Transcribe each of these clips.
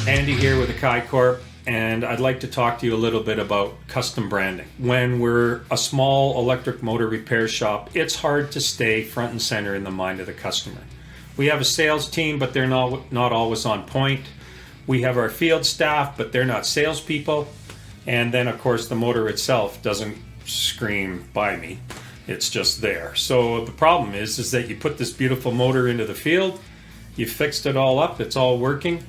Andy here with Aaki Corp, and I'd like to talk to you a little bit about custom branding. When we're a small electric motor repair shop, it's hard to stay front and center in the mind of the customer. We have a sales team, but they're not always on point. We have our field staff, but they're not salespeople. And then, of course, the motor itself doesn't scream "buy me." It's just there. So the problem is that you put this beautiful motor into the field, you fixed it all up, it's all working,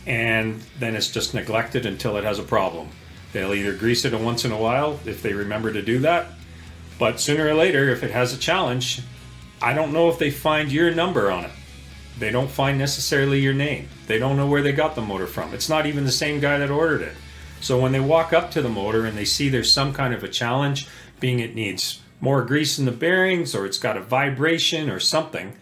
and then it's just neglected until it has a problem. They'll either grease it once in a while if they remember to do that, but sooner or later, if it has a challenge, I don't know if they find your number on it. They don't find necessarily your name. They don't know where they got the motor from. It's not even the same guy that ordered it. So when they walk up to the motor and they see there's some kind of a challenge, being it needs more grease in the bearings or it's got a vibration or something,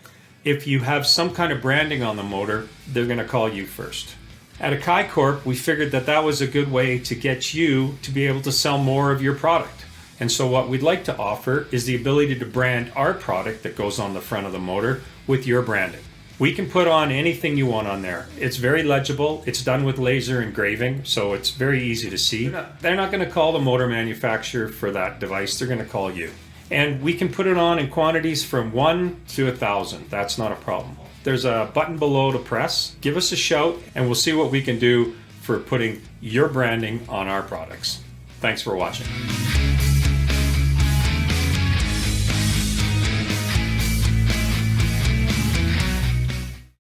if you have some kind of branding on the motor, they're going to call you first. At Aaki Corp, we figured that that was a good way to get you to be able to sell more of your product. And so what we'd like to offer is the ability to brand our product that goes on the front of the motor with your branding. We can put on anything you want on there. It's very legible. It's done with laser engraving, so it's very easy to see. They're not going to call the motor manufacturer for that device. They're going to call you. And we can put it on in quantities from 1 to 1,000. That's not a problem. There's a button below to press. Give us a shout and we'll see what we can do for putting your branding on our products. Thanks for watching.